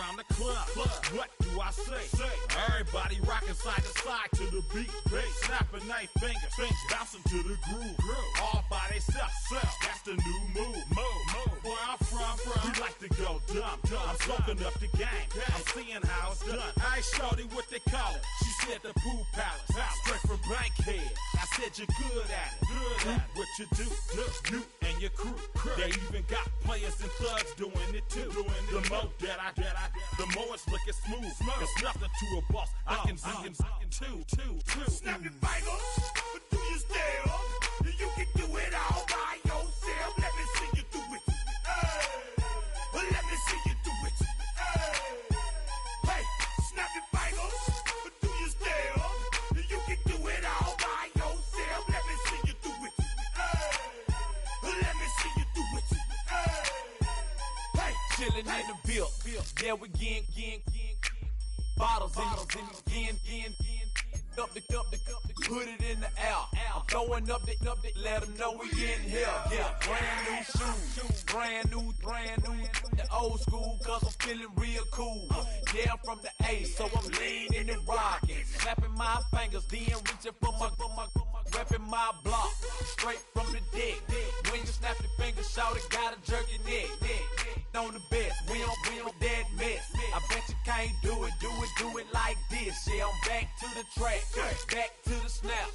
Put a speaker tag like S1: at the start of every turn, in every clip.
S1: around the club. What do I say? Everybody rocking side to side to the beat. Snapping their fingers, bouncing to the groove. All by themselves, that's the new move. Where I'm from, we like to go dumb. I'm soaking up the game, I'm seeing how it's done. I shorty what they call it, she said the pool palace. Straight from Bankhead, I said you're good at it. What you do, you and your crew. They even got players and thugs doing it too. The more that I the more it's looking smooth. It's nothing to a boss, I can see him too.
S2: Snap your fingers, but do you still? You can do it all by yourself. Let me see you do it. Let me see you do it. Hey, snap your fingers, but do you still? You can do it all by yourself. Let me see you do it. Let me see you do it. Hey,
S3: chillin' in the build. Yeah, we getting bottles in again. Up the put it in the air. I'm throwing up the, let them know we in here. Yeah, brand new shoes, brand new. The old school, cause I'm feeling real cool. Yeah, I'm from the A, so I'm leaning and rocking. Snapping my fingers, then reaching for my repping my block. Straight from the deck. When you snap your fingers, shout it, gotta jerk your neck. On the best, we don't dead mess. I bet you can't do it like this. Yeah, I'm back to the track, back to the snap.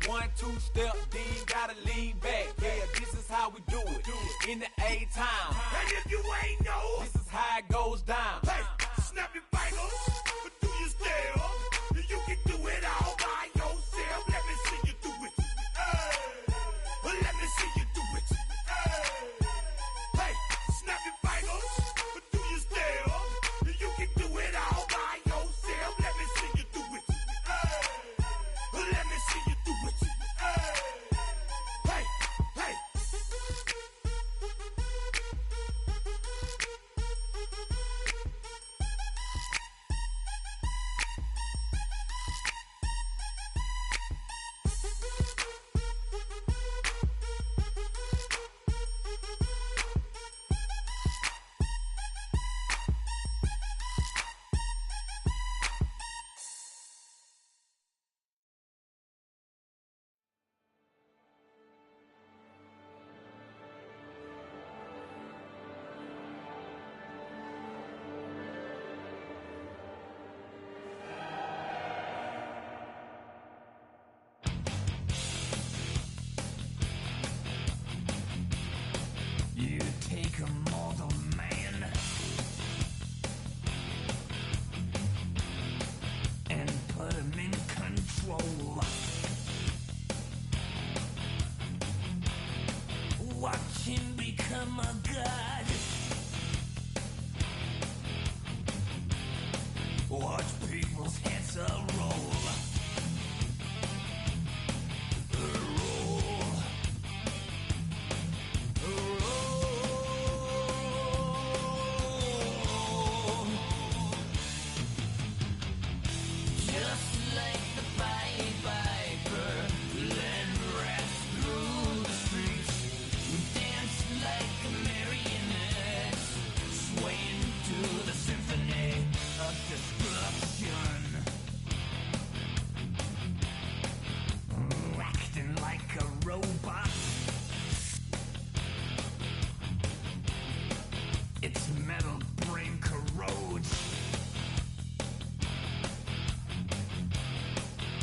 S3: 1, 2 step, then gotta lean back. Yeah, this is how we do it in the A time.
S2: And if you ain't know,
S3: this is how it goes down.
S2: Hey, snap your fingers, but do you still? You can do it all by yourself. Let me see you do it. Let me see you do it. Hey, snap your fingers, but do you still? You can do it all by yourself. Let me see you do it. Let me see you do it. Hey.
S4: You take a mortal man and put him in control. Watch him become a god. Watch people's heads roll. Destruction, acting like a robot. Its metal brain corrodes.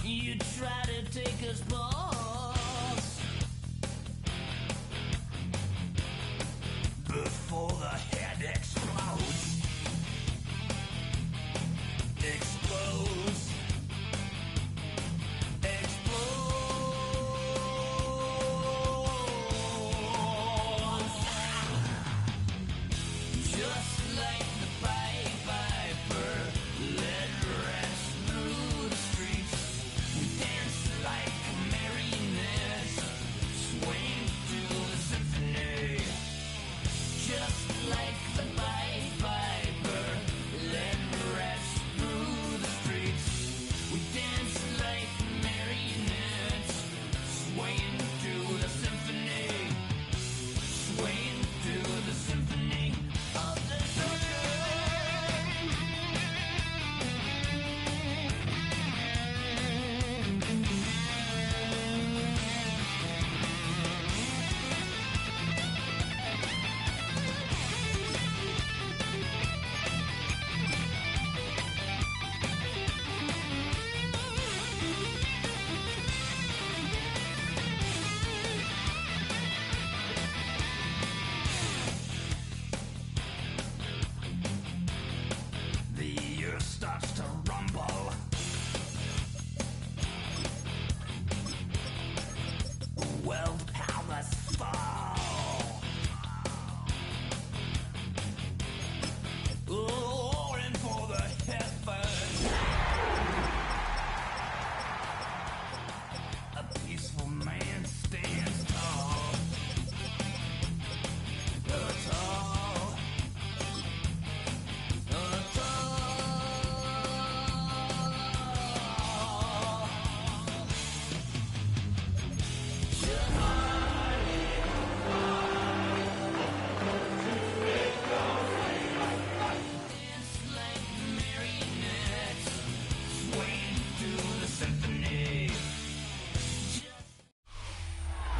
S4: You try to take us balls before the head explodes. Explodes. Just like the Pied Piper, led rats through the streets. We dance like marionettes, swing to the symphony. Just like the Pied Piper, led rats through the streets. We dance like marionettes, swaying to the symphony, swaying to the symphony of the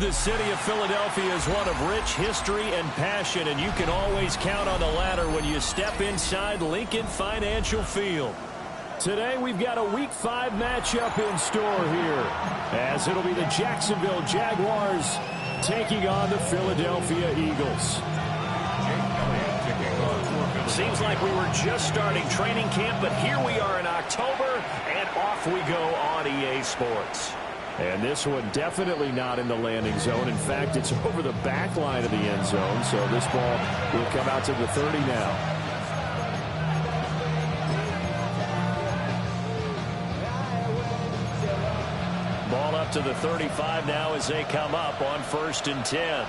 S5: The city of Philadelphia is one of rich history and passion, and you can always count on the latter when you step inside Lincoln Financial Field. Today we've got a Week 5 matchup in store here, as it'll be the Jacksonville Jaguars taking on the Philadelphia Eagles. Seems like we were just starting training camp, but here we are in October, and off we go on EA Sports. And this one definitely not in the landing zone. In fact, it's over the back line of the end zone, so this ball will come out to the 30 now. Ball up to the 35 now as they come up on 1st and 10.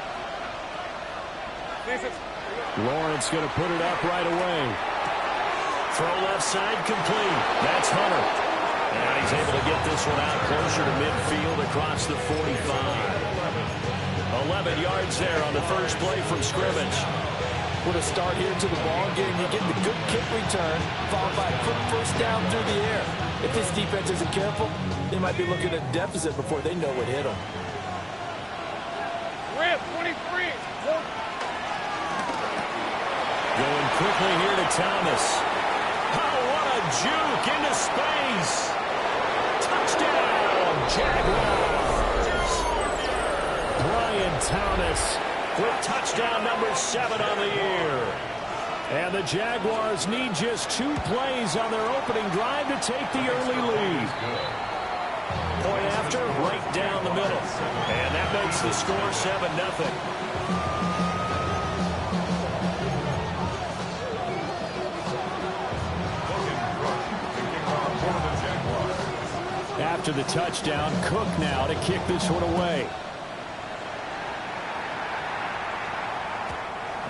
S5: Lawrence going to put it up right away. Throw left side complete. That's Hunter. And he's able to get this one out closer to midfield across the 45. 11 yards there on the first play from scrimmage.
S6: With a start here to the ball game, you get the good kick return, followed by a quick first down through the air. If this defense isn't careful, they might be looking at a deficit before they know what hit them.
S7: Rip, 23.
S5: Going quickly here to Thomas. Oh, what a juke into space. Touchdown, Jaguars. Brian Thomas with touchdown number 7 on the year. And the Jaguars need just 2 plays on their opening drive to take the early lead. Point after, right down the middle. And that makes the score 7-0. After the touchdown, Cook now to kick this one away.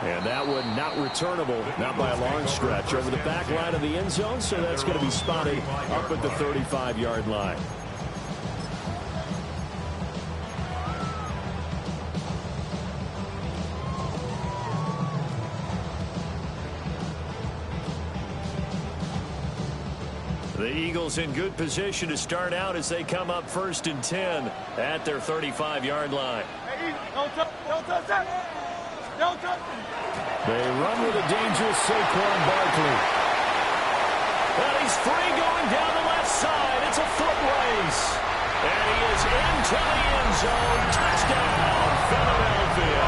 S5: And that one not returnable, not by a long stretch, over the back line of the end zone, so that's going to be spotted up at the 35-yard line. The Eagles in good position to start out as they come up 1st and 10 at their 35-yard line.
S7: Don't touch that. Don't touch it.
S5: They run with a dangerous Saquon Barkley. And he's free going down the left side. It's a foot race. And he is into the end zone. Touchdown, Philadelphia.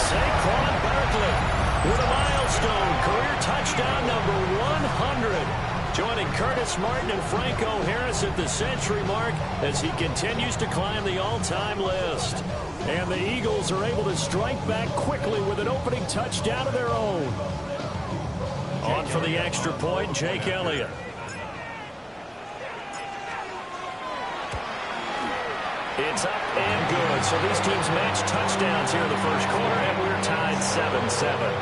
S5: Saquon Barkley with a milestone career touchdown number 100. Joining Curtis Martin and Franco Harris at the century mark as he continues to climb the all-time list. And the Eagles are able to strike back quickly with an opening touchdown of their own. On for the extra point, Jake Elliott. It's up and good. So these teams match touchdowns here in the first quarter, and we're tied 7-7.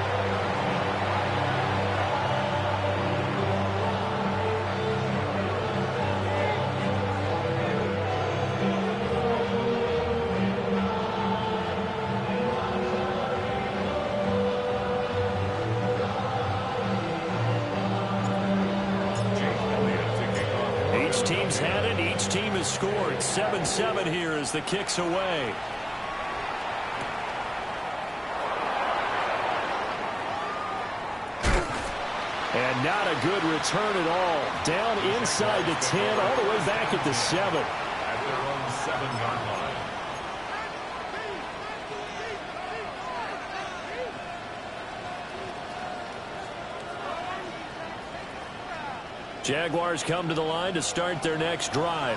S5: Team's had it. Each team has scored. 7-7 here as the kick's away. And not a good return at all. Down inside the 10, all the way back at the 7.
S1: At their own 7-yard line.
S5: Jaguars come to the line to start their next drive.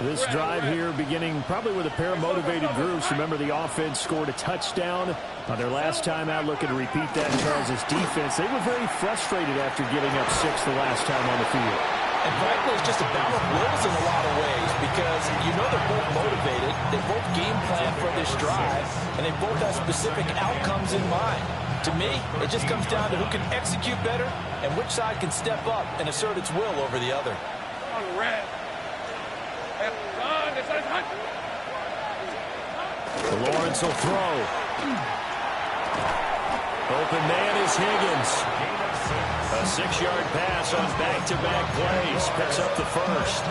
S5: This drive here beginning probably with a pair of motivated groups. Remember, the offense scored a touchdown on their last time out, looking to repeat that in Charles' defense. They were very frustrated after giving up 6 the last time on the field.
S6: And frankly, it's just a battle of wills in a lot of ways because you know they're both motivated, they both game plan for this drive, and they both have specific outcomes in mind. To me, it just comes down to who can execute better and which side can step up and assert its will over the other.
S5: Lawrence will throw. Open man is Higgins. A 6-yard pass on back-to-back plays. Picks up the first.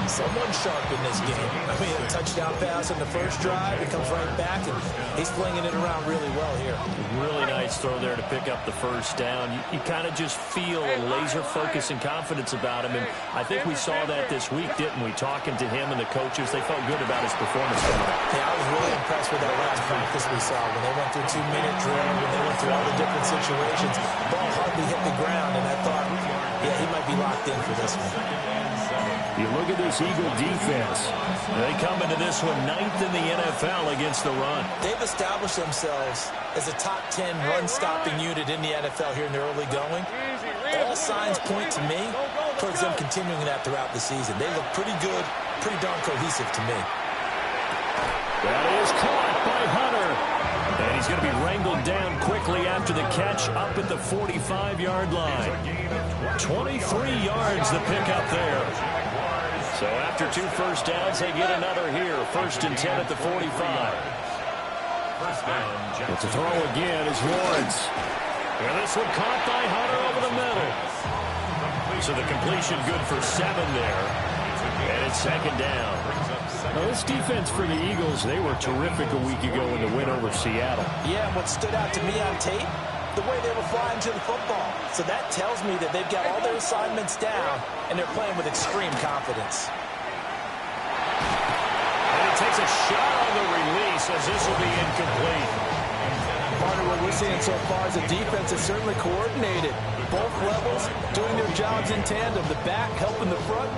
S6: Someone sharp in this game. I mean, a touchdown pass on the first drive. He comes right back, and he's flinging it around really well here.
S5: Really nice throw there to pick up the first down. You kind of just feel a laser focus and confidence about him, and I think we saw that this week, didn't we? Talking to him and the coaches, they felt good about his performance tonight.
S6: Yeah, I was really impressed with that last practice we saw when they went through 2-minute drill, when they went through all the different situations. Ball hardly hit the ground, and I thought, yeah, he might be locked in for this one.
S5: You look at this Eagle defense. They come into this one 9th in the NFL against the run.
S6: They've established themselves as a top 10 run-stopping unit in the NFL here in the early going. All signs point to me towards them continuing that throughout the season. They look pretty good, pretty darn cohesive to me.
S5: That is caught by Hunter. And he's going to be wrangled down quickly after the catch up at the 45-yard line. 23 yards the pickup there. So after 2 first downs, they get another here. 1st and 10 at the 45. It's a throw again is Lawrence. And this one caught by Hunter over the middle. So the completion good for 7 there. And it's 2nd down. Now this defense for the Eagles, they were terrific a week ago in the win over Seattle.
S6: Yeah, and what stood out to me on tape, the way they were flying to the football. So that tells me that they've got all their assignments down, and they're playing with extreme confidence.
S5: And he takes a shot on the release as this will be incomplete.
S6: Partner, what we're seeing so far is the defense is certainly coordinated. Both levels doing their jobs in tandem. The back helping the front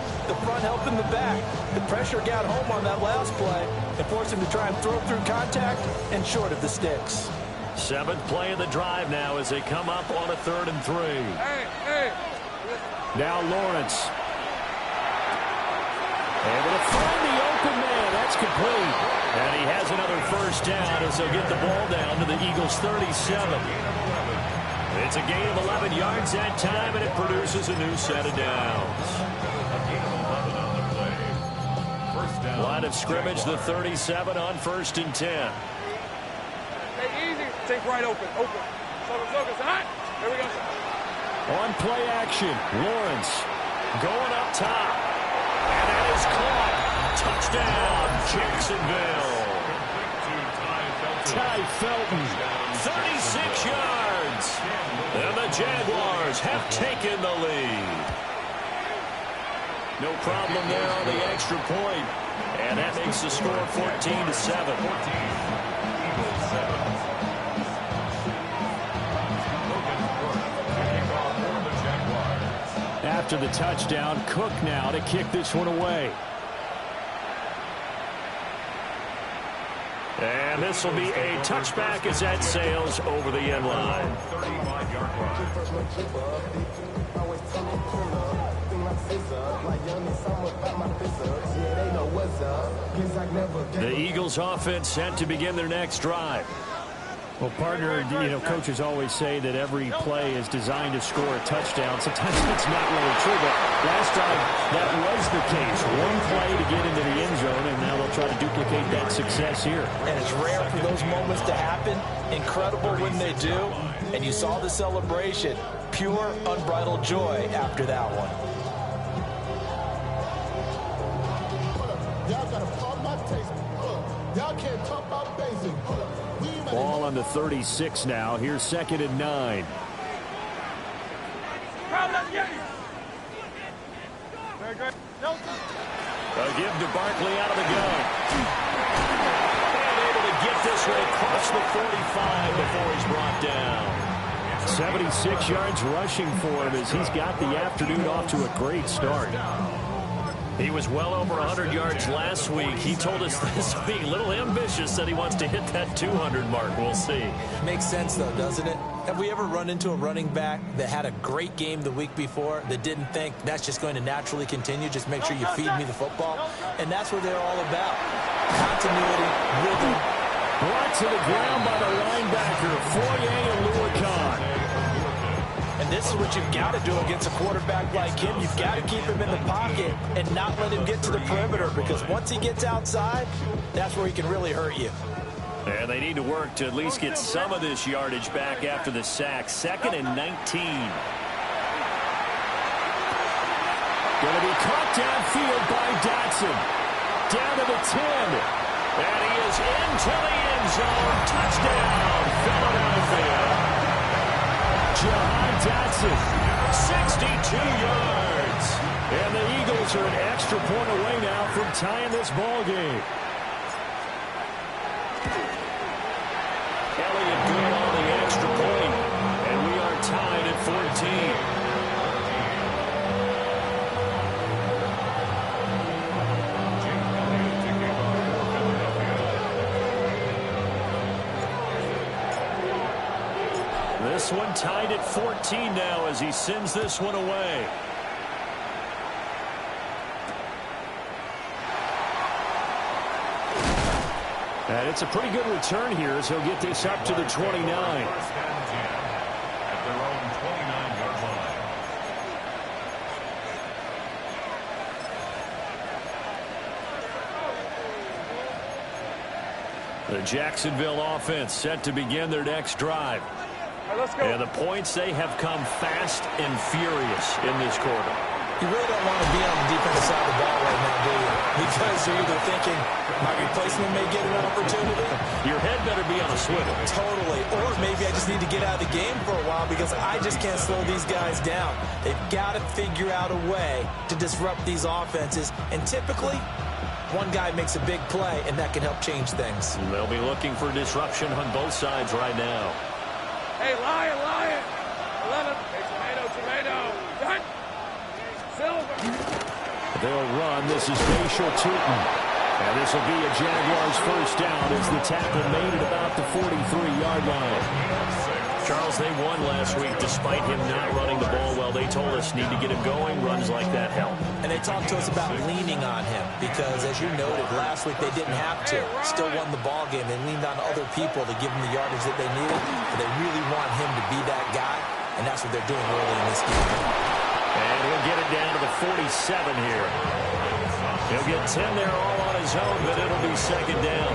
S6: helping the back. The pressure got home on that last play and forced him to try and throw through contact and short of the sticks.
S5: 7th play of the drive now as they come up on a 3rd and 3. Now Lawrence. Able to find the open man. That's complete. And he has another first down as they'll get the ball down to the Eagles' 37. It's a gain of 11 yards that time, and it produces a new set of downs. Line of scrimmage, the 37 on 1st and 10.
S7: Take easy. Take right open. Focus. There we go.
S5: On play action, Lawrence going up top. And that is caught. Touchdown, Jacksonville. Ty Felton, 36 yards. And the Jaguars have taken the lead. No problem there on the extra point. And that makes the score 14-7. After the touchdown, Cook now to kick this one away. And this will be a touchback as that sails over the end line. The Eagles offense set to begin their next drive. Well, partner, coaches always say that every play is designed to score a touchdown. Sometimes it's not really true, but last drive that was the case. One play to get into the end zone, and now they'll try to duplicate that success here.
S6: And it's rare for those moments to happen. Incredible when they do. And you saw the celebration. Pure, unbridled joy after that one.
S2: Y'all gotta pump my taste. Y'all can't talk about basic.
S5: Ball on the 36 now. Here's 2nd and 9. A give to Barkley out of the gun. And able to get this one across the 45 before he's brought down. 76 yards rushing for him as he's got the afternoon off to a great start. He was well over 100 yards last week. He told us this week, a little ambitious, that he wants to hit that 200 mark. We'll see.
S6: Makes sense, though, doesn't it? Have we ever run into a running back that had a great game the week before that didn't think that's just going to naturally continue? Just make sure you feed me the football. And that's what they're all about. Continuity, rhythm.
S5: Brought to the ground by the linebacker, Foye Aluakon.
S6: And this is what you've got to do against a quarterback like him. You've got to keep him in the pocket and not let him get to the perimeter, because once he gets outside, that's where he can really hurt you.
S5: And they need to work to at least get some of this yardage back after the sack. 2nd and 19. Going to be caught downfield by Dotson. Down to the 10. And he is into the end zone. Touchdown, Philadelphia. Jahan Dotson, 62 yards. And the Eagles are an extra point away now from tying this ball game. Elliott good on the extra point. And we are tied at 14. This one tied at 14 now as he sends this one away. And it's a pretty good return here as he'll get this up to the 29.
S1: At their own 29-yard line.
S5: The Jacksonville offense set to begin their next drive.
S7: Let's go.
S5: And the points, they have come fast and furious in this quarter.
S6: You really don't want to be on the defensive side of the ball right now, do you? Because you're either thinking, my replacement may get an opportunity.
S5: Your head better be on a swivel.
S6: Totally. Or maybe I just need to get out of the game for a while because I just can't slow these guys down. They've got to figure out a way to disrupt these offenses. And typically, one guy makes a big play, and that can help change things.
S5: They'll be looking for disruption on both sides right now.
S7: Hey, Lion, Lion. 11. Hey, tomato. Done. Silver.
S5: They'll run. This is Facial Tootin. And this will be a Jaguars first down as the tackle made at about the 43-yard line. Charles, they won last week despite him not running the ball well. They told us need to get him going. Runs like that help.
S6: And they talked to us about leaning on him because, as you noted, last week they didn't have to. Still won the ball game. They leaned on other people to give them the yardage that they needed. But they really want him to be that guy, and that's what they're doing early in this game.
S5: And he'll get it down to the 47 here. He'll get 10 there all on his own, but it'll be second down.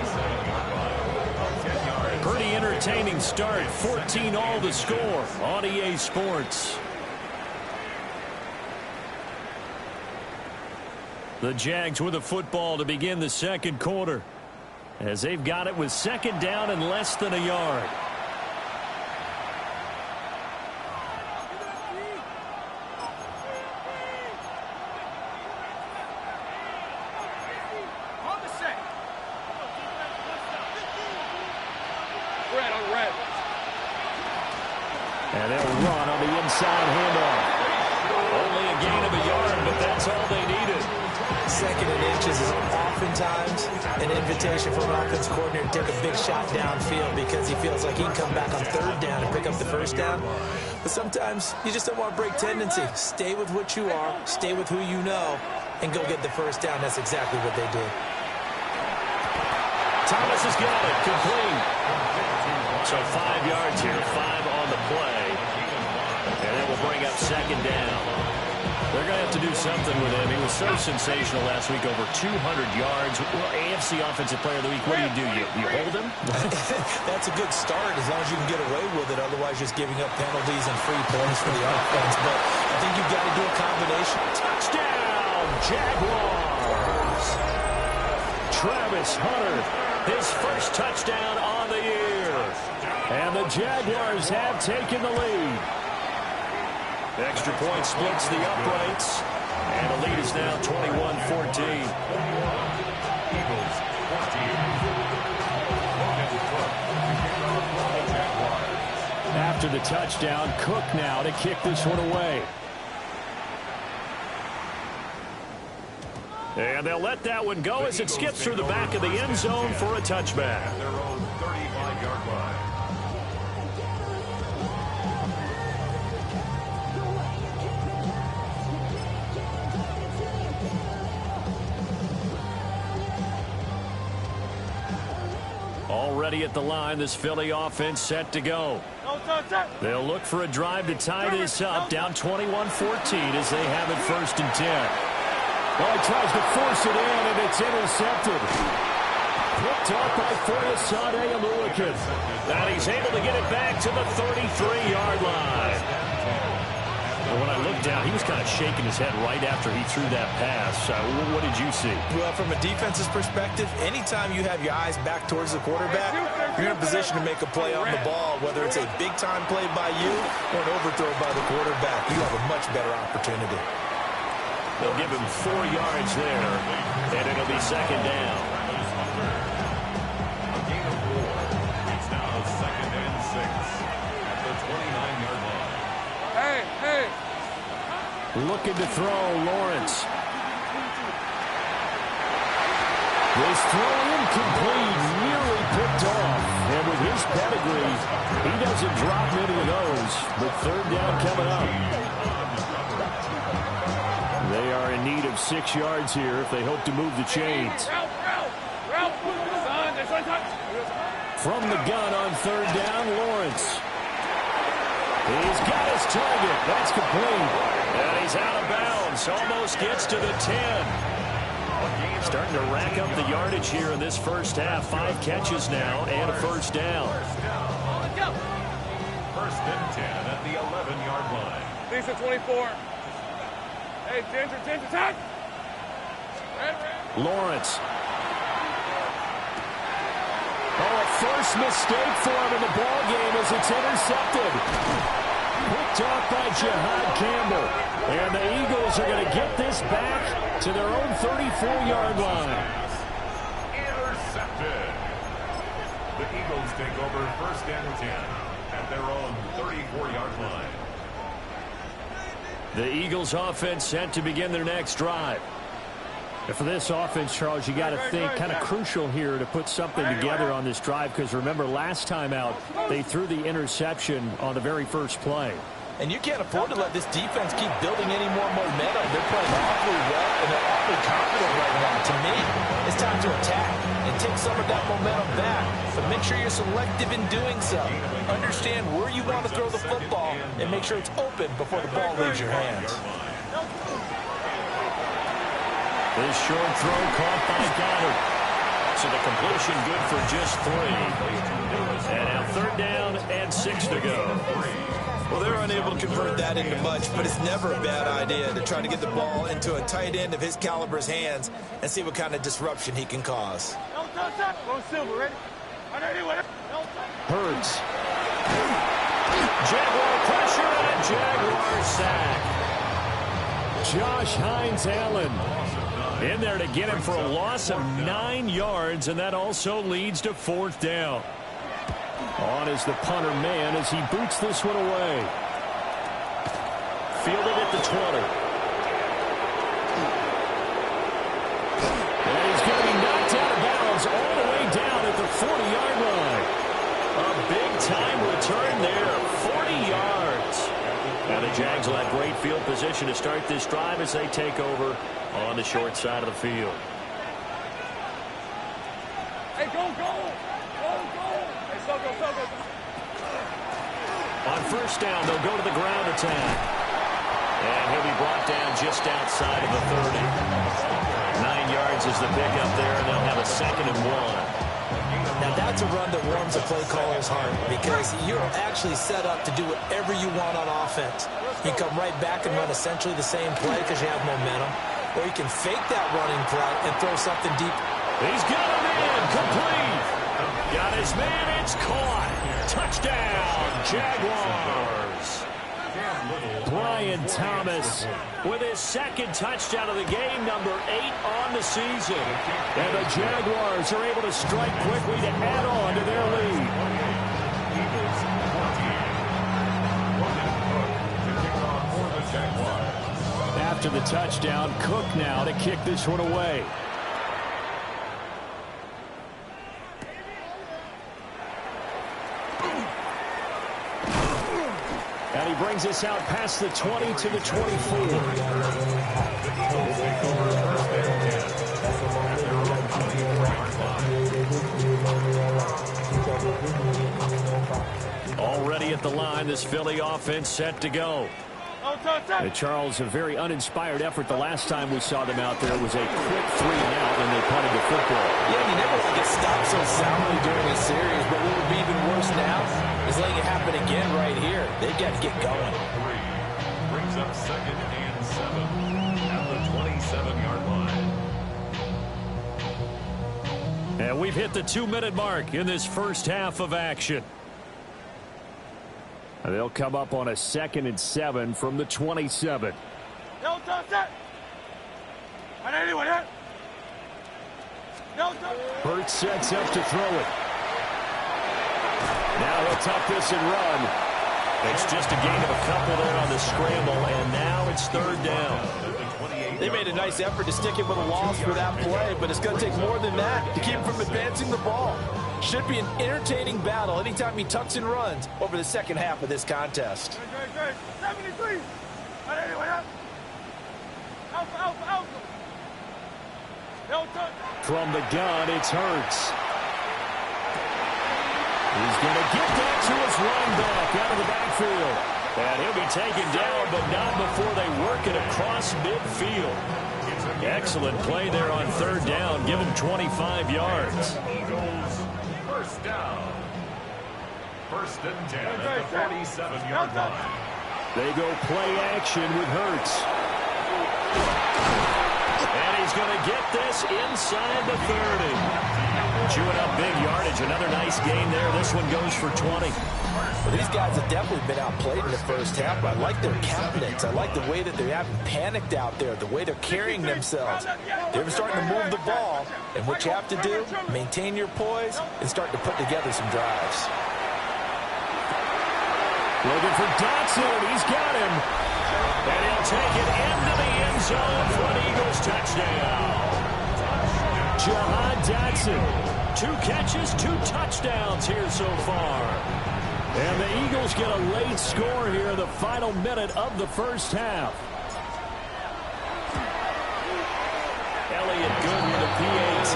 S5: Pretty entertaining start. 14 all the score on EA Sports. The Jags with a football to begin the second quarter as they've got it with second down and less than a yard. And they'll run on the inside handoff. Only a gain of a yard, but that's all they needed.
S6: Second and inches is oftentimes an invitation for an offense coordinator to take a big shot downfield because he feels like he can come back on third down and pick up the first down. But sometimes you just don't want to break tendency. Stay with what you are, stay with who you know, and go get the first down. That's exactly what they did.
S5: Thomas has got it, complete. So 5 yards here, 5 on the play. And it will bring up second down. They're going to have to do something with him. He was so sensational last week, over 200 yards. Well, AFC Offensive Player of the Week, what do? You hold him?
S6: That's a good start as long as you can get away with it. Otherwise, just giving up penalties and free points for the offense. But I think you've got to do a combination.
S5: Touchdown, Jaguars. Travis Hunter, his first touchdown on the year. And the Jaguars have taken the lead. Extra point splits the uprights. And the lead is now 21-14. After the touchdown, Cook now to kick this one away. And they'll let that one go as it skips through the back of the end zone for a touchback.
S1: At their own 35-yard line.
S5: Already at the line, this Philly offense set to go. They'll look for a drive to tie this up, down 21-14 as they have it first and 10. Well, he tries to force it in, and it's intercepted. Picked up by Foyesade Aluakin. And he's able to get it back to the 33-yard line. Well, when I looked down, he was kind of shaking his head right after he threw that pass. What did you see?
S6: Well, from a defense's perspective, anytime you have your eyes back towards the quarterback, you're in a position to make a play on the ball, whether it's a big-time play by you or an overthrow by the quarterback. You have a much better opportunity.
S5: They'll give him 4 yards there, and it'll be second down.
S1: A gain of 4. It's now 2nd and 6 at the 29-yard line.
S7: Hey.
S5: Looking to throw, Lawrence. This throw incomplete, nearly picked off. And with his pedigree, he doesn't drop many of those. But third down coming up. They are in need of 6 yards here if they hope to move the chains. From the gun on third down, Lawrence. He's got his target. That's complete. And he's out of bounds. Almost gets to the 10. Starting to rack up the yardage here in this first half. 5 catches now and a first down.
S1: First and 10 at the 11-yard line.
S7: Lisa 24. Hey, Ginger, time.
S5: Lawrence. Oh, a first mistake for him in the ball game as it's intercepted. Picked off by Jihad Campbell. And the Eagles are going to get this back to their own 34-yard line.
S1: Intercepted. The Eagles take over first and 10 at their own 34-yard line.
S5: The Eagles offense set to begin their next drive. And for this offense, Charles, you got to think kind of crucial here to put something together on this drive, because remember last time out they threw the interception on the very first play.
S6: And you can't afford to let this defense keep building any more momentum. They're playing awfully well, and they're awfully confident right now. To me, it's time to attack and take some of that momentum back. But make sure you're selective in doing so. Understand where you want to throw the football and make sure it's open before the ball leaves your hands.
S5: This short throw caught by Goddard. So the completion good for just 3. And now third down and 6 to go.
S6: Well, they're unable to convert that into much, but it's never a bad idea to try to get the ball into a tight end of his caliber's hands and see what kind of disruption he can cause.
S5: Hurts. Jaguar pressure and a Jaguar sack. Josh Hines-Allen in there to get him for a loss of 9 yards, and that also leads to fourth down. On is the punter man as he boots this one away. Fielded at the 20. And he's going to be knocked out of bounds all the way down at the 40-yard line. A big-time return there, 40 yards. Now the Jags will have great field position to start this drive as they take over on the short side of the field.
S7: Hey, go.
S5: On first down, they'll go to the ground attack. And he'll be brought down just outside of the 30. 9 yards is the pickup there, and they'll have a 2nd and 1.
S6: Now that's a run that warms a play caller's heart, because you're actually set up to do whatever you want on offense. You come right back and run essentially the same play because you have momentum, or you can fake that running play and throw something deep.
S5: He's got him in, complete. Got his man, it's caught. Touchdown, Jaguars. Brian Thomas with his 2nd touchdown of the game, number 8 on the season. And the Jaguars are able to strike quickly to add on to their lead. After the touchdown, Cook now to kick this one away. And he brings us out past the 20 to the 24. Already at the line, this Philly offense set to go. Charles, a very uninspired effort. The last time we saw them out there was a quick 3-and-out when they punted the football.
S6: Yeah, you never want to get stopped so soundly during a series, but what would be even worse now is letting it happen again right here. They've got to get going.
S5: brings up 2nd and 7 at the 27-yard line. And we've hit the 2-minute mark in this first half of action. They'll come up on a 2nd and 7 from the 27.
S7: No touch it. And anyone hit. No touch.
S5: Hurts sets up to throw it. Now he'll tuck this and run. It's just a gain of a couple there on the scramble, and now it's 3rd down.
S6: They made a nice effort to stick it with a loss for that play, but it's going to take more than that to keep him from advancing the ball. Should be an entertaining battle anytime he tucks and runs over the second half of this contest.
S7: Great. 73. And anyone hit. Alpha. No touch.
S5: From the gun, it's Hurts. He's going to get that to his running back out of the backfield. And he'll be taken down, but not before they work it across midfield. Excellent play there on 3rd down. Give him 25 yards.
S1: Eagles, 1st down. 1st and 10 at the 47-yard line.
S5: They go play action with Hurts. And he's going to get this inside the 30. Chewing up big yardage. Another nice gain there. This one goes for 20.
S6: Well, these guys have definitely been outplayed in the first half. I like their countenance. I like the way that they haven't panicked out there, the way they're carrying themselves. They're starting to move the ball, and what you have to do, maintain your poise and start to put together some drives.
S5: Looking for Dotson. He's got him. And he'll take it into the end zone for an Eagles touchdown. Jahan Dotson. 2 catches, 2 touchdowns here so far. And the Eagles get a late score here in the final minute of the first half. Elliott good with a PAT.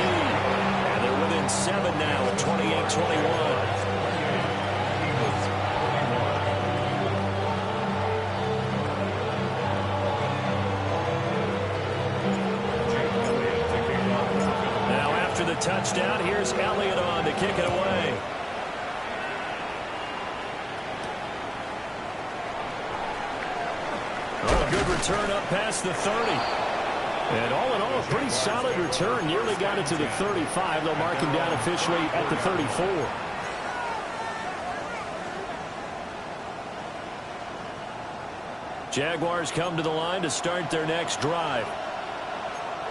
S5: And they're within 7 now at 28-21. The touchdown. Here's Elliott on to kick it away. Oh, a good return up past the 30. And all in all, a pretty solid return. Nearly got it to the 35. They'll mark him down officially at the 34. Jaguars come to the line to start their next drive.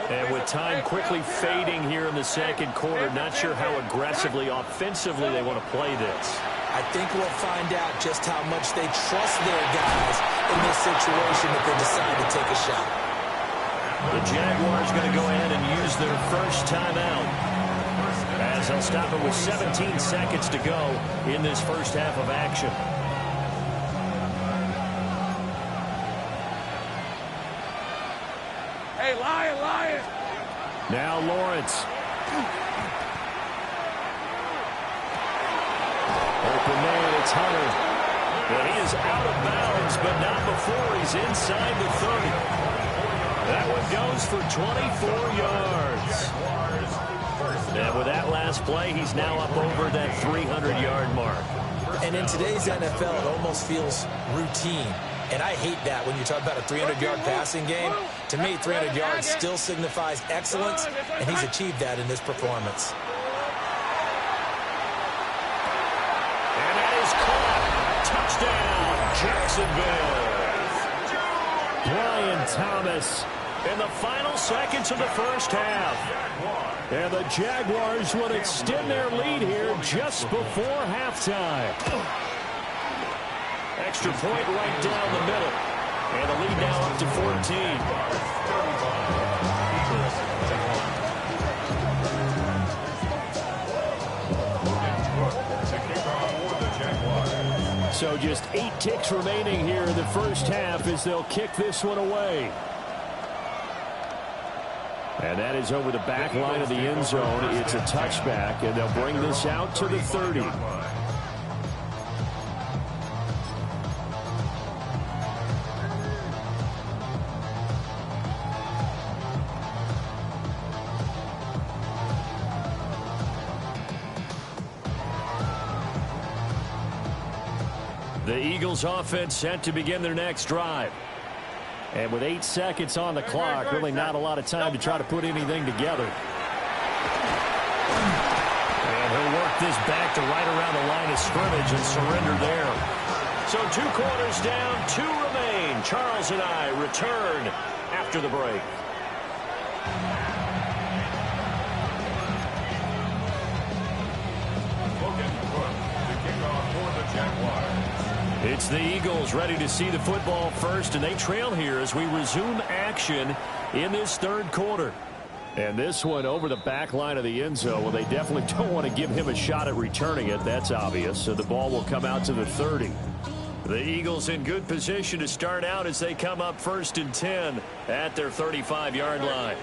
S5: And with time quickly fading here in the second quarter, not sure how aggressively, offensively they want to play this.
S6: I think we'll find out just how much they trust their guys in this situation if they decide to take a shot.
S5: The Jaguars going to go ahead and use their first timeout, as they'll stop it with 17 seconds to go in this first half of action.
S7: Hey, Lion.
S5: Now Lawrence. Open man, it's Hunter. And he is out of bounds, but not before he's inside the 30. That one goes for 24 yards. And with that last play, he's now up over that 300-yard mark.
S6: And in today's NFL, it almost feels routine. And I hate that when you talk about a 300-yard passing game. To me, 300 yards still signifies excellence, and he's achieved that in this performance.
S5: And that is caught. Touchdown, Jacksonville. Brian Thomas in the final seconds of the first half. And the Jaguars would extend their lead here just before halftime. Extra point right down the middle. And the lead now up to 14. So just 8 ticks remaining here in the first half as they'll kick this one away. And that is over the back line of the end zone. It's a touchback, and they'll bring this out to the 30. The Eagles offense set to begin their next drive. And with 8 seconds on the clock, really not a lot of time to try to put anything together. And he'll work this back to right around the line of scrimmage and surrender there. So 2 quarters down, 2 remain. Charles and I return after the break. It's the Eagles ready to see the football first, and they trail here as we resume action in this 3rd quarter. And this one over the back line of the end zone. Well, they definitely don't want to give him a shot at returning it. That's obvious. So the ball will come out to the 30. The Eagles in good position to start out as they come up 1st and 10 at their 35-yard line.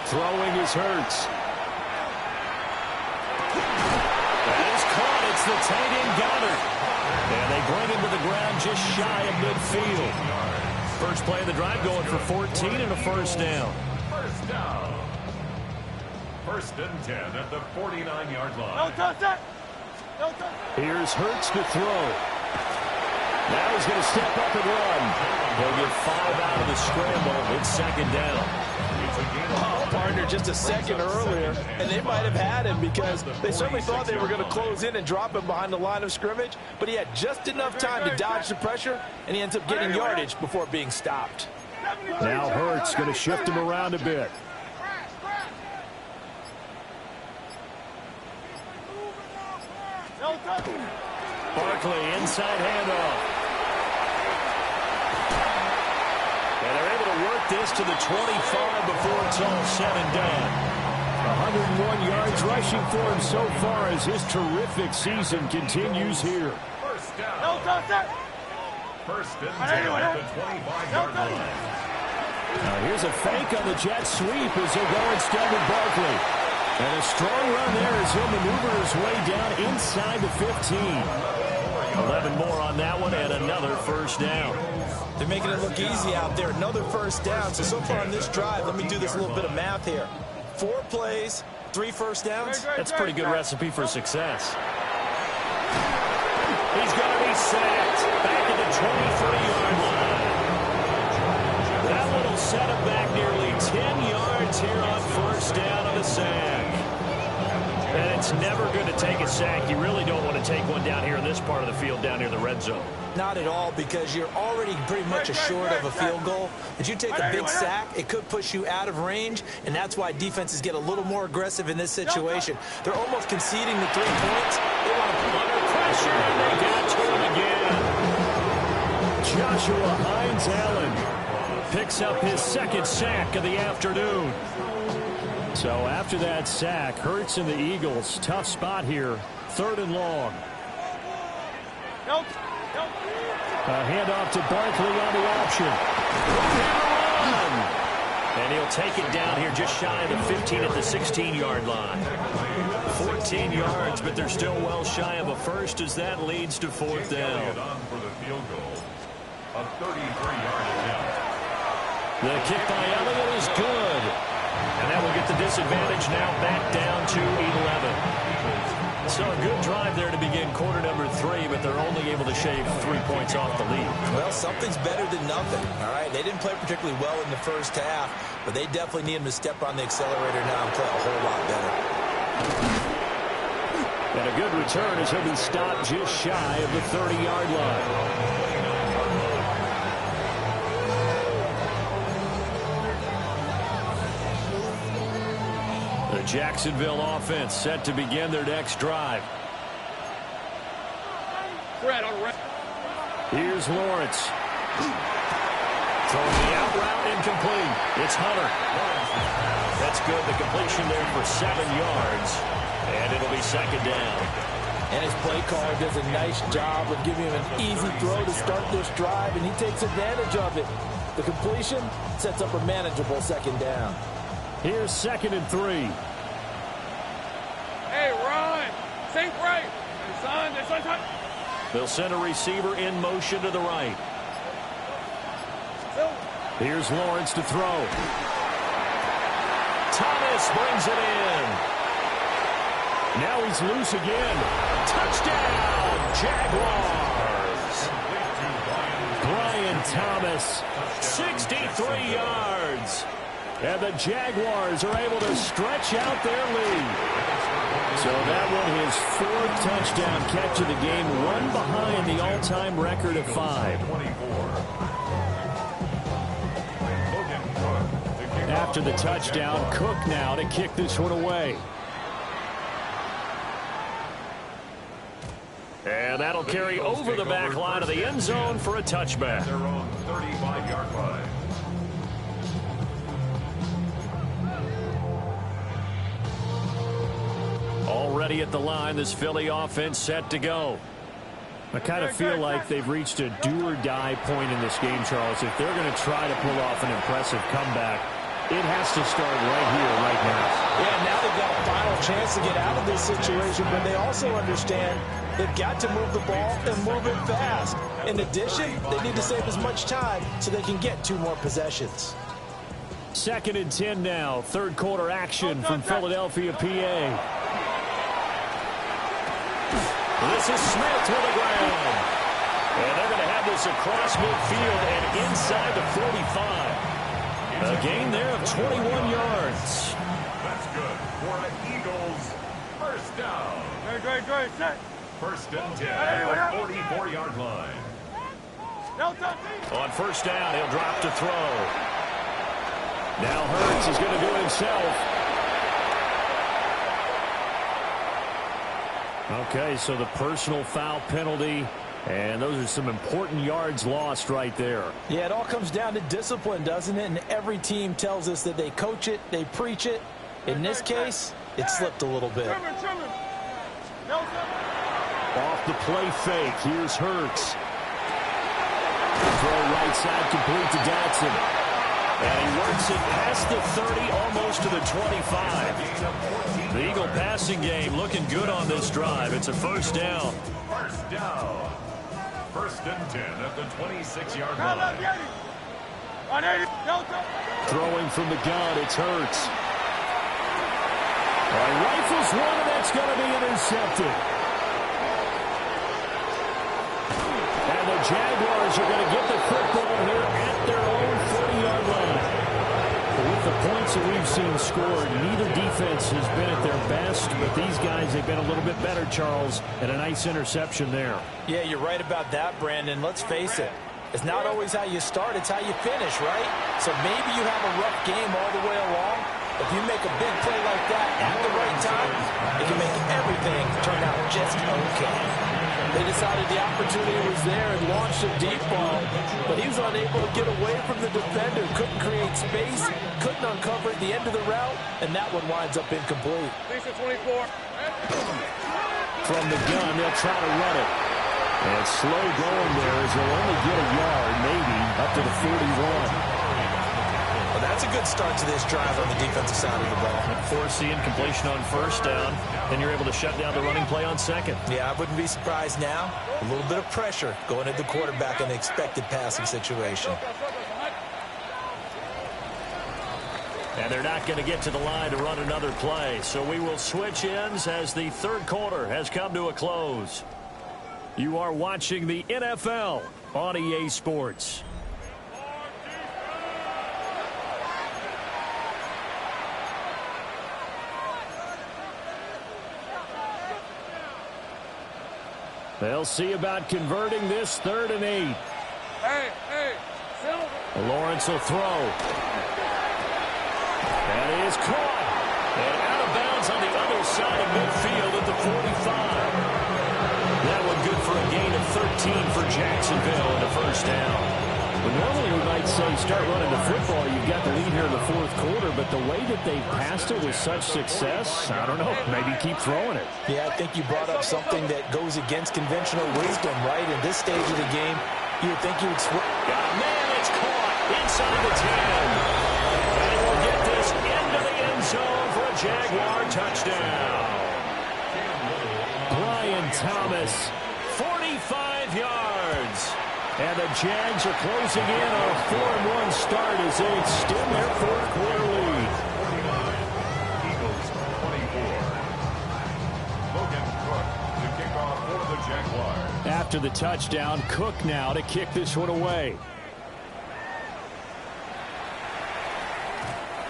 S5: Throwing is Hurts. That is caught. It's the tight end Goddard. And they bring him to the ground just shy of midfield. First play of the drive going for 14 and a first down.
S1: First down. 1st and 10 at the 49-yard line.
S7: No touch that.
S5: Here's Hurts to throw. Now he's going to step up and run. He'll get 5 out of the scramble. It's 2nd down.
S6: Oh, partner, just a second earlier, and they might have had him because they certainly thought they were going to close in and drop him behind the line of scrimmage, but he had just enough time to dodge the pressure, and he ends up getting yardage before being stopped.
S5: Now Hurts going to shift him around a bit. Barkley inside handoff. And they're able to work this to the 25 before it's all said and done. 101 yards rushing for him so far as his terrific season continues here.
S1: First down. 1st and 10 at the 25-yard line.
S5: Now here's a fake on the jet sweep as he'll go instead with Barkley. And a strong run there as he'll maneuver his way down inside the 15. 11 more on that one and another first down.
S6: They're making it look easy out there. Another first down. So far on this drive, let me do this little bit of math here. 4 plays, 3 first downs.
S5: That's a pretty good recipe for success. He's going to be sacked back at the 23-yard line. That one will set him back nearly 10 yards here on first down on the sack. And it's never going to take a sack. You really don't want to take one down here in this part of the field down near the red zone.
S6: Not at all, because you're already pretty much assured of a field goal. If you take a big sack, it could push you out of range, and that's why defenses get a little more aggressive in this situation. They're almost conceding the 3 points. They want to put under pressure, and they got to him again.
S5: Joshua Hines-Allen picks up his 2nd sack of the afternoon. So after that sack, Hurts and the Eagles, tough spot here, 3rd and long. A handoff to Barkley on the option. And he'll take it down here just shy of the 15 at the 16-yard line. 14 yards, but they're still well shy of a first as that leads to 4th down.
S1: On for the field goal. A 33-yard attempt.
S5: The kick by Elliott is good. And that will get the disadvantage now back down to 11. So a good drive there to begin quarter number 3, but they're only able to shave 3 points off the lead.
S6: Well, something's better than nothing, all right? They didn't play particularly well in the first half, but they definitely need them to step on the accelerator now and play a whole lot better.
S5: And a good return as he'll be stopped just shy of the 30-yard line. The Jacksonville offense set to begin their next drive. Here's Lawrence. Throwing the out route incomplete. It's Hunter. That's good. The completion there for 7 yards. And it'll be 2nd down.
S6: And his play caller does a nice job of giving him an easy throw to start this drive, and he takes advantage of it. The completion sets up a manageable 2nd down.
S5: Here's 2nd and 3.
S7: Hey, Ron, think right. Son,
S5: They'll send a receiver in motion to the right. Here's Lawrence to throw. Thomas brings it in. Now he's loose again. Touchdown, Jaguars. Thomas, 63 yards. And the Jaguars are able to stretch out their lead. So that one, his fourth touchdown catch of the game, one behind the all-time record of 5. After the touchdown, Cook now to kick this one away. And that'll carry over the back line of the end zone for a touchback.
S8: Their own 35-yard line.
S5: Already at the line, this Philly offense set to go. I kind of feel like they've reached a do-or-die point in this game, Charles. If they're going to try to pull off an impressive comeback, it has to start right here, right now.
S6: Yeah, now they've got a final chance to get out of this situation, but they also understand they've got to move the ball and move it fast. In addition, they need to save as much time so they can get 2 more possessions.
S5: 2nd and 10 now. Third quarter action from Philadelphia, PA. This is Smith to the ground. And they're going to have this across midfield and inside the 45. A gain there of 21 yards.
S8: That's good for an Eagles first down.
S7: Great, set.
S8: First and 10 at the 44-yard line.
S5: On first down, he'll drop to throw. Now Hurts is going to do it himself. Okay, so the personal foul penalty, and those are some important yards lost right there.
S6: Yeah, it all comes down to discipline, doesn't it? And every team tells us that they coach it, they preach it. In this case, it slipped a little bit.
S5: Off the play fake, here's Hurts. Throw right side complete to Dotson. And he works it past the 30, almost to the 25. The Eagle passing game looking good on this drive. It's a first down.
S8: First down. First and 10 at the 26-yard line.
S5: Throwing from the gun, it's Hurts. Rifles one, and that's going to be intercepted. And the Jaguars are going to get the football here at their own 40-yard line. With the points that we've seen scored, neither defense has been at their best, but these guys have been a little bit better, Charles, and a nice interception there.
S6: Yeah, you're right about that, Brandon. Let's face it. It's not always how you start, it's how you finish, right? So maybe you have a rough game all the way along. If you make a big play like that at the right time, it can make everything turn out just okay. They decided the opportunity was there and launched a deep ball, but he was unable to get away from the defender, couldn't create space, couldn't uncover at the end of the route, and that one winds up incomplete.
S5: From the gun, they'll try to run it. And slow going there as they'll only get a yard, maybe, up to the 41.
S6: Well, that's a good start to this drive on the defensive side of the ball.
S5: Force the incompletion on first down, then you're able to shut down the running play on second.
S6: Yeah, I wouldn't be surprised now. A little bit of pressure going at the quarterback in the expected passing situation.
S5: And they're not going to get to the line to run another play, so we will switch ends as the third quarter has come to a close. You are watching the NFL on EA Sports. They'll see about converting this 3rd and 8. Lawrence will throw. That is caught. And out of bounds on the other side of midfield at the 45. That one good for a gain of 13 for Jacksonville and a first down. Well, normally we might say start running the football. You've got the lead here in the 4th quarter, but the way that they passed it with such success, I don't know, maybe keep throwing it.
S6: Yeah, I think you brought up something that goes against conventional wisdom, right? In this stage of the game, you would think you would switch.
S5: Man, it's caught inside the 10. And he will get this into the end zone for a Jaguar touchdown. Brian Thomas, 45 yards. And the Jags are closing in on a 4-1 start as they extend their 4th quarter lead.
S8: 49, Eagles 24. Logan Cook to kick off for the Jaguars.
S5: After the touchdown, Cook now to kick this one away.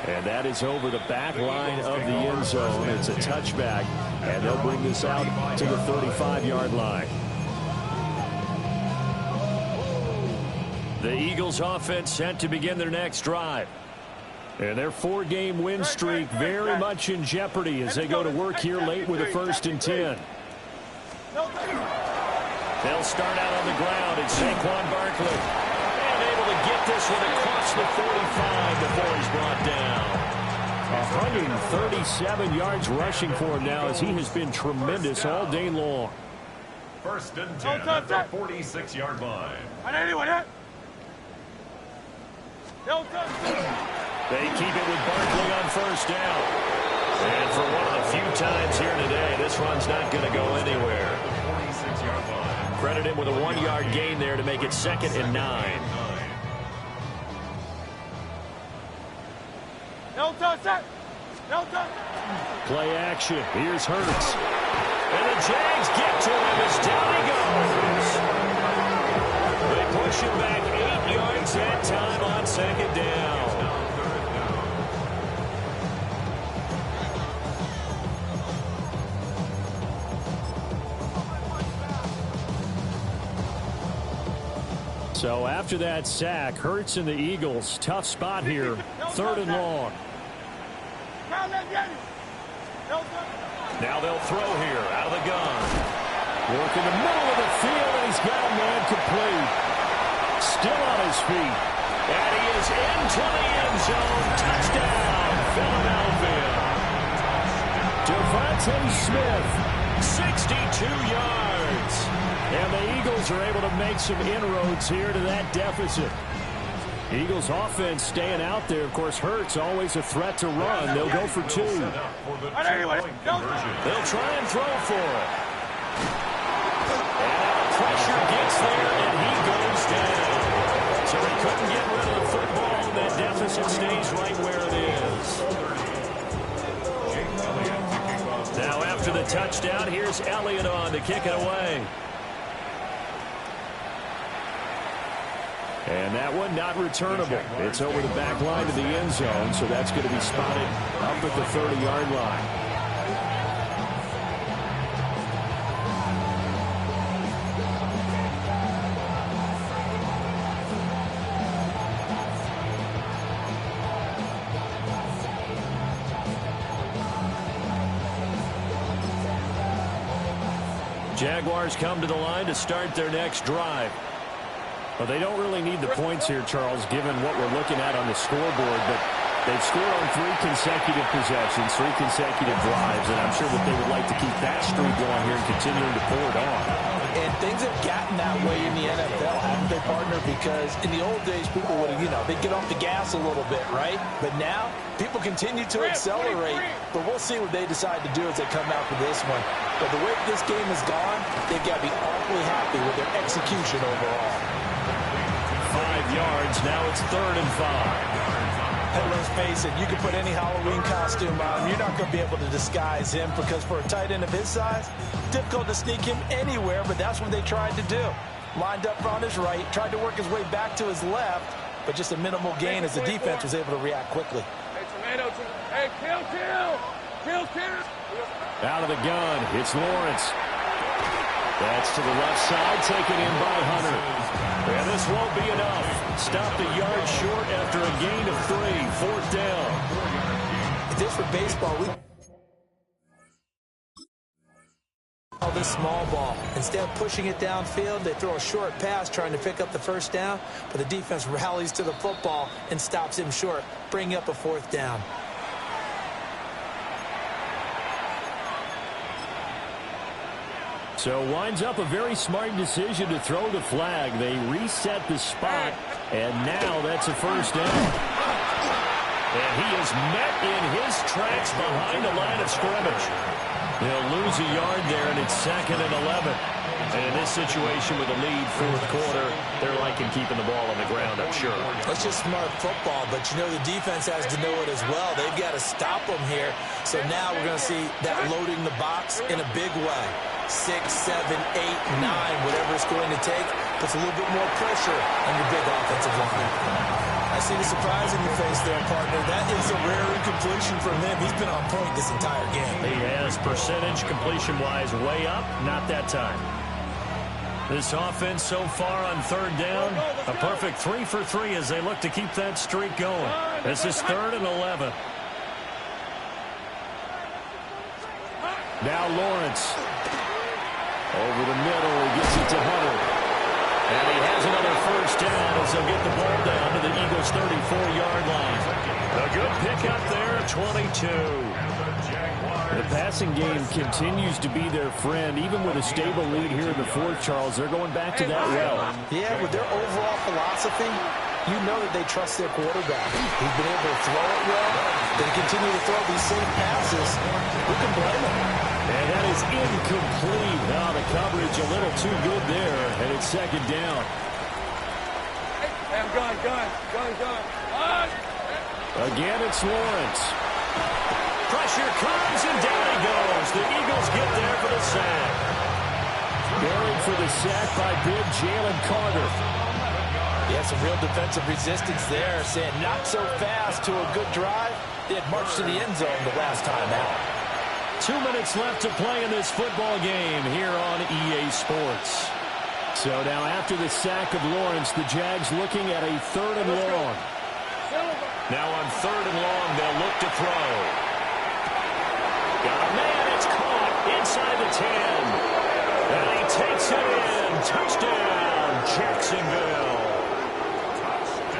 S5: And that is over the back line of the end zone. It's a touchback, and they'll bring this out to the 35-yard line. The Eagles offense set to begin their next drive. And their 4-game win streak very much in jeopardy as they go to work here late with a 1st and 10. They'll start out on the ground. It's Saquon Barkley. And able to get this one across the 45 before he's brought down. 137 yards rushing for him now as he has been tremendous all day long.
S8: 1st and 10 at the 46-yard line.
S5: They keep it with Barkley on 1st down. And for one of the few times here today, this run's not going to go anywhere.
S8: 46-yard line.
S5: Credit him with a 1-yard gain there to make it 2nd and 9. Play action. Here's Hurts. And the Jags get to him as down he goes. They push him back 8 yards that time on 2nd down. So after that sack, Hurts and the Eagles, tough spot here, 3rd and long. Now they'll throw here out of the gun. Work in the middle of the field, and he's got a man complete. Still on his feet. And he is into the end zone. Touchdown, Philadelphia. Devontae Smith, 62 yards. And the Eagles are able to make some inroads here to that deficit. Eagles offense staying out there. Of course, Hurts always a threat to run. They'll go for 2. They'll try and throw for it. And pressure gets there, and he goes down. So he couldn't get rid of the football, and that deficit stays right where it is. Now after the touchdown, here's Elliott on to kick it away. And that one not returnable. It's over the back line of the end zone, so that's going to be spotted up at the 30-yard line. Jaguars come to the line to start their next drive. Well, they don't really need the points here, Charles, given what we're looking at on the scoreboard. But they've scored on 3 consecutive possessions, 3 consecutive drives, and I'm sure that they would like to keep that streak going here and continuing to pour it on.
S6: And things have gotten that way in the NFL, haven't they, partner? Because in the old days, people would, they'd get off the gas a little bit, right? But now, people continue to accelerate. But we'll see what they decide to do as they come out for this one. But the way this game has gone, they've got to be awfully happy with their execution overall.
S5: 5 yards. Now it's 3rd and 5.
S6: And let's face it, you can put any Halloween costume on him. You're not going to be able to disguise him because for a tight end of his size, difficult to sneak him anywhere, but that's what they tried to do. Lined up on his right, tried to work his way back to his left, but just a minimal gain as the defense was able to react quickly.
S7: Hey, kill.
S5: Out of the gun, it's Lawrence. That's to the left side, taken in by Hunter. And this won't be enough. Stopped a yard short after a gain of 3. 4th down.
S6: If this were baseball, we call this small ball. Instead of pushing it downfield, they throw a short pass trying to pick up the 1st down, but the defense rallies to the football and stops him short, bringing up a 4th down.
S5: So winds up a very smart decision to throw the flag. They reset the spot, and now that's a 1st down. And he is met in his tracks behind the line of scrimmage. They'll lose a yard there, and it's 2nd and 11. And in this situation with a lead, 4th quarter, they're liking keeping the ball on the ground, I'm sure.
S6: It's just smart football, but the defense has to know it as well. They've got to stop them here. So now we're going to see that loading the box in a big way. 6, 7, 8, 9, whatever it's going to take, puts a little bit more pressure on your big offensive line. I see the surprise in your face there, partner. That is a rare incompletion from him. He's been on point this entire game.
S5: He has percentage completion-wise way up, not that time. This offense so far on third down, a perfect 3 for 3 as they look to keep that streak going. This is 3rd and 11. Now Lawrence. Over the middle, he gets it to Hunter. And he has another first down as they'll get the ball down to the Eagles' 34-yard line. A good pickup there, 22. The passing game continues to be their friend. Even with a stable lead here in the fourth, Charles, they're going back to that well.
S6: Yeah, with their overall philosophy, you know that they trust their quarterback. He's been able to throw it well. They continue to throw these same passes. Who can blame them?
S5: And that is incomplete. Now the coverage a little too good there, and it's 2nd down.
S7: Hey, I'm gun.
S5: Again, it's Lawrence. Pressure comes, and down he goes. The Eagles get there for the sack. Buried for the sack by big Jalen Carter.
S6: Yeah, some real defensive resistance there, saying not so fast to a good drive. They had marched to the end zone the last time out.
S5: 2 minutes left to play in this football game here on EA Sports. So now after the sack of Lawrence, the Jags looking at a 3rd and long. Now on 3rd and long, they'll look to throw. Got a man, it's caught inside the 10. And he takes it in. Touchdown, Jacksonville.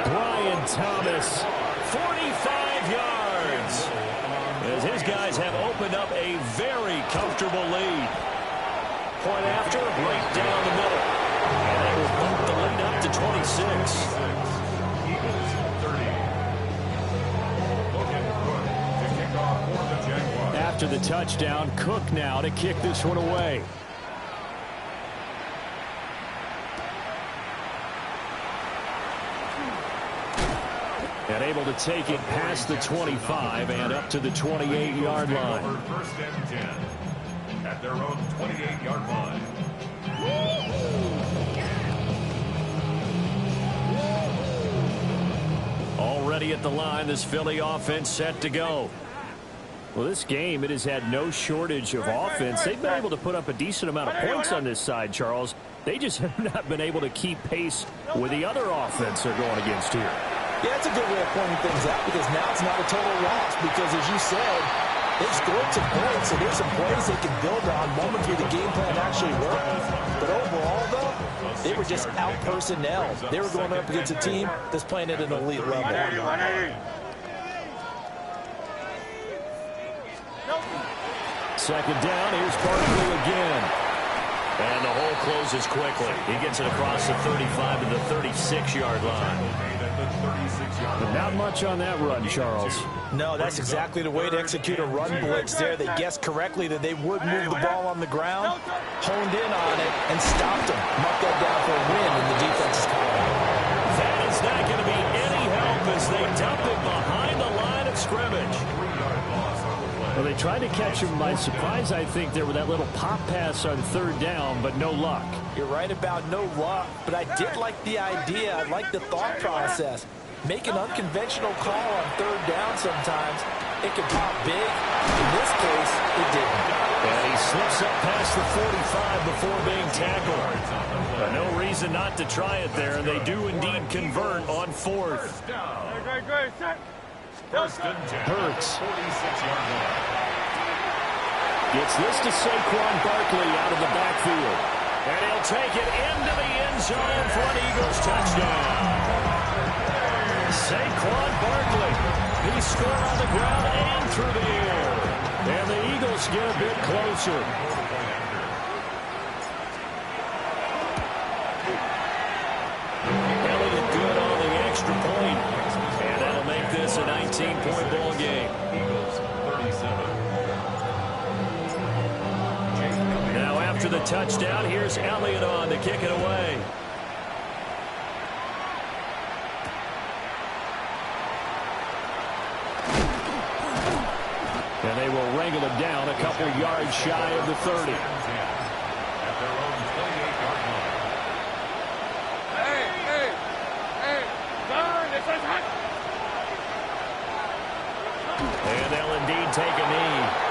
S5: Brian Thomas, 45 yards. As his guys have opened up a very comfortable lead. Point after, right down the middle. And they will bump the lead up to 26.
S8: Eagles 30. Logan Cook to kick off for the Jaguars.
S5: After the touchdown, Cook now to kick this one away. And able to take it past the 25 and up to the 28-yard line.
S8: 1st and 10 at their own 28-yard line.
S5: Already at the line, this Philly offense set to go. Well, this game, it has had no shortage of offense. They've been able to put up a decent amount of points on this side, Charles. They just have not been able to keep pace with the other offense they're going against here.
S6: Yeah, that's a good way of pointing things out because now it's not a total loss because, as you said, they've scored some points, so there's some plays they can build on moments where the game plan actually worked. But overall, though, they were just out-personnel. They were going up against a team that's playing at an elite level.
S5: 2nd down, here's Barkley again. And the hole closes quickly. He gets it across the 35 to the 36-yard line. But not much on that run, Charles.
S6: No, that's exactly the way to execute a run blitz there. They guessed correctly that they would move the ball on the ground, honed in on it, and stopped them. Marked that down for a win in the defense's column.
S5: That is not going to be any help as they dump it behind the line of scrimmage. Well, they tried to catch him by surprise, I think, there with that little pop pass on 3rd down, but no luck.
S6: You're right about no luck, but I did like the idea. I like the thought process. Make an unconventional call on 3rd down sometimes. It can pop big. In this case, it didn't.
S5: And he slips up past the 45 before being tackled. But no reason not to try it there, and they do indeed convert on 4th.
S7: Great.
S8: 1st and 10.
S5: Hurts.
S8: 46-yard line.
S5: Gets this to Saquon Barkley out of the backfield. And he'll take it into the end zone for an Eagles touchdown. Saquon Barkley. He scored on the ground and through the air. And the Eagles get a bit closer. Elliott good on the extra point. And that'll make this a 19-point ball game.
S8: Eagles 37.
S5: Now after the touchdown, here's Elliott on to kick it away. And they will wrangle him down a couple yards shy of the 30.
S8: At their own 28-yard line.
S7: Hey, son, this is hot.
S5: And they'll indeed take a knee.